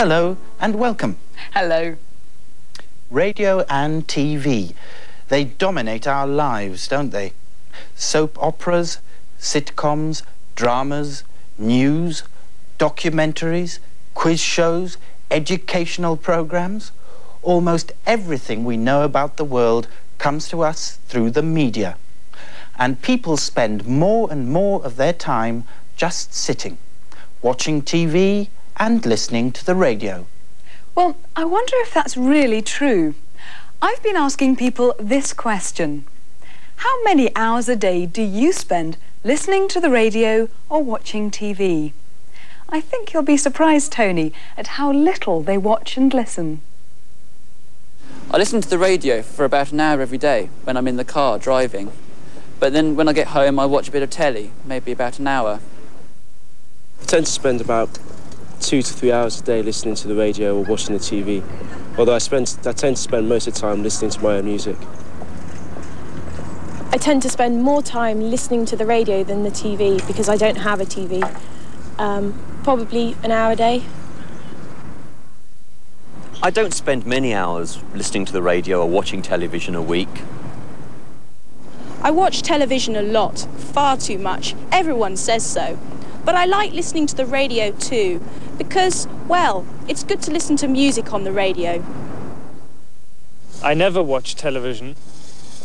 Hello and welcome. Hello. Radio and TV. They dominate our lives, don't they? Soap operas, sitcoms, dramas, news, documentaries, quiz shows, educational programs. Almost everything we know about the world comes to us through the media. And people spend more and more of their time just sitting, watching TV and listening to the radio. Well, I wonder if that's really true. I've been asking people this question. How many hours a day do you spend listening to the radio or watching TV? I think you'll be surprised, Tony, at how little they watch and listen. I listen to the radio for about an hour every day when I'm in the car driving. But then when I get home, I watch a bit of telly, maybe about an hour. I tend to spend about 2 to 3 hours a day listening to the radio or watching the TV. Although I tend to spend most of the time listening to my own music. I tend to spend more time listening to the radio than the TV because I don't have a TV. Probably an hour a day. I don't spend many hours listening to the radio or watching television a week. I watch television a lot, far too much. Everyone says so. But I like listening to the radio too, because, well, it's good to listen to music on the radio. I never watch television,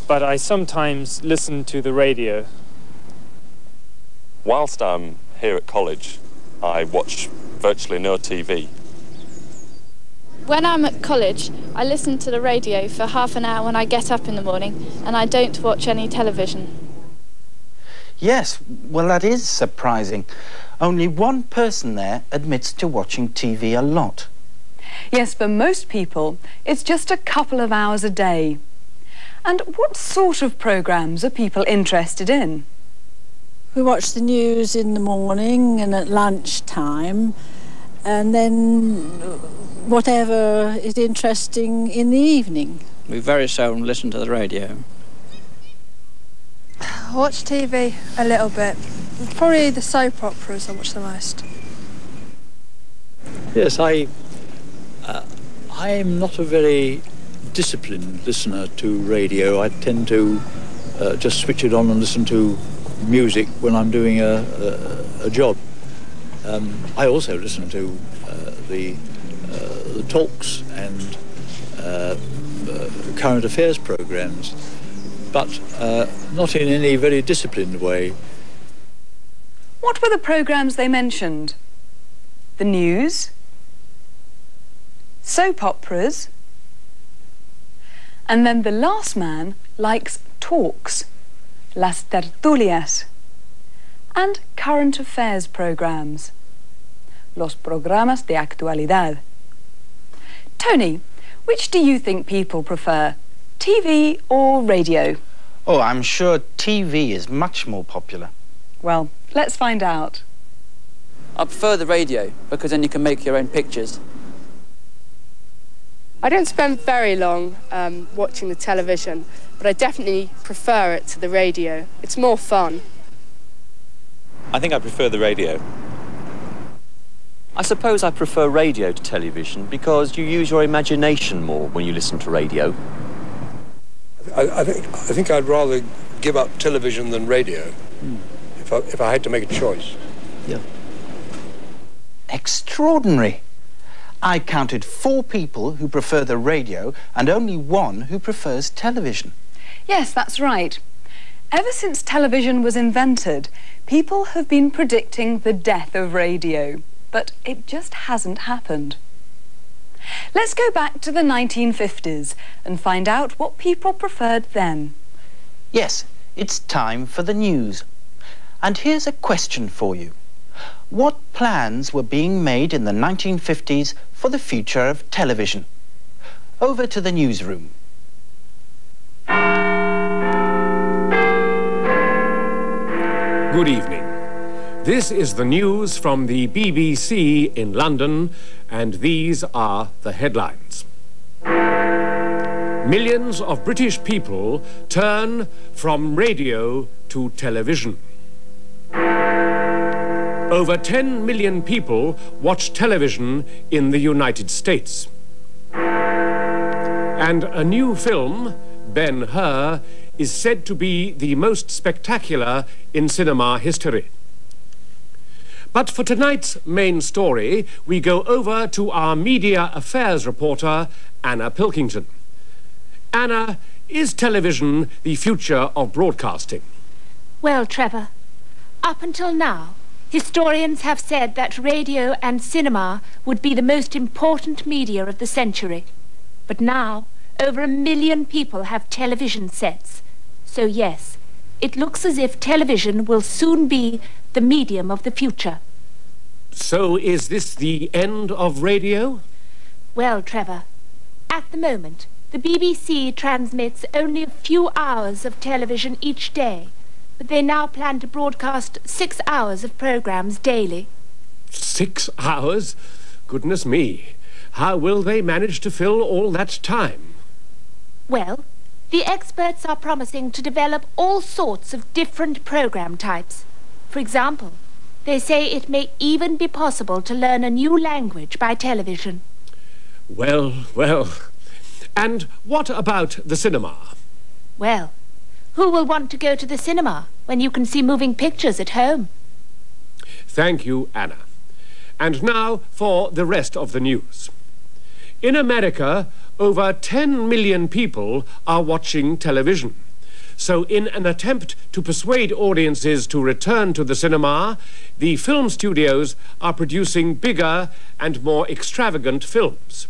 but I sometimes listen to the radio. Whilst I'm here at college, I watch virtually no TV. When I'm at college, I listen to the radio for half an hour when I get up in the morning, and I don't watch any television. Yes, well, that is surprising. Only one person there admits to watching TV a lot. Yes, for most people, it's just a couple of hours a day. And what sort of programmes are people interested in? We watch the news in the morning and at lunchtime, and then whatever is interesting in the evening. We very seldom listen to the radio. I watch TV a little bit. Probably the soap operas I watch the most. Yes, I'm not a very disciplined listener to radio. I tend to just switch it on and listen to music when I'm doing a job. I also listen to the talks and current affairs programs, but not in any very disciplined way. What were the programmes they mentioned? The news? Soap operas? And then the last man likes talks, las tertulias, and current affairs programmes, los programas de actualidad. Tony, which do you think people prefer, TV or radio? Oh, I'm sure TV is much more popular. Well, let's find out. I prefer the radio because then you can make your own pictures. I don't spend very long watching the television, but I definitely prefer it to the radio. It's more fun. I think I prefer the radio. I suppose I prefer radio to television because you use your imagination more when you listen to radio. I think I'd rather give up television than radio if I had to make a choice. Yeah. Extraordinary. I counted 4 people who prefer the radio and only 1 who prefers television. Yes, that's right. Ever since television was invented, people have been predicting the death of radio, but it just hasn't happened. Let's go back to the 1950s and find out what people preferred then. Yes, it's time for the news. And here's a question for you. What plans were being made in the 1950s for the future of television? Over to the newsroom. Good evening. This is the news from the BBC in London, and these are the headlines. Millions of British people turn from radio to television. Over 10 million people watch television in the United States. And a new film, Ben-Hur, is said to be the most spectacular in cinema history. But for tonight's main story, we go over to our media affairs reporter, Anna Pilkington. Anna, is television the future of broadcasting? Well, Trevor, up until now, historians have said that radio and cinema would be the most important media of the century. But now, over 1 million people have television sets. So yes, it looks as if television will soon be the medium of the future. So is this the end of radio? Well, Trevor, at the moment, the BBC transmits only a few hours of television each day, but they now plan to broadcast 6 hours of programmes daily. 6 hours? Goodness me. How will they manage to fill all that time? Well, the experts are promising to develop all sorts of different programme types. For example, they say it may even be possible to learn a new language by television. Well, well. And what about the cinema? Well, who will want to go to the cinema when you can see moving pictures at home? Thank you, Anna. And now for the rest of the news. In America, over 10 million people are watching television. So in an attempt to persuade audiences to return to the cinema, the film studios are producing bigger and more extravagant films.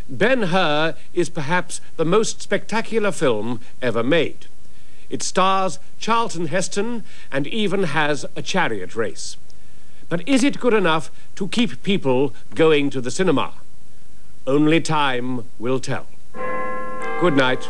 Ben-Hur is perhaps the most spectacular film ever made. It stars Charlton Heston and even has a chariot race. But is it good enough to keep people going to the cinema? Only time will tell. Good night.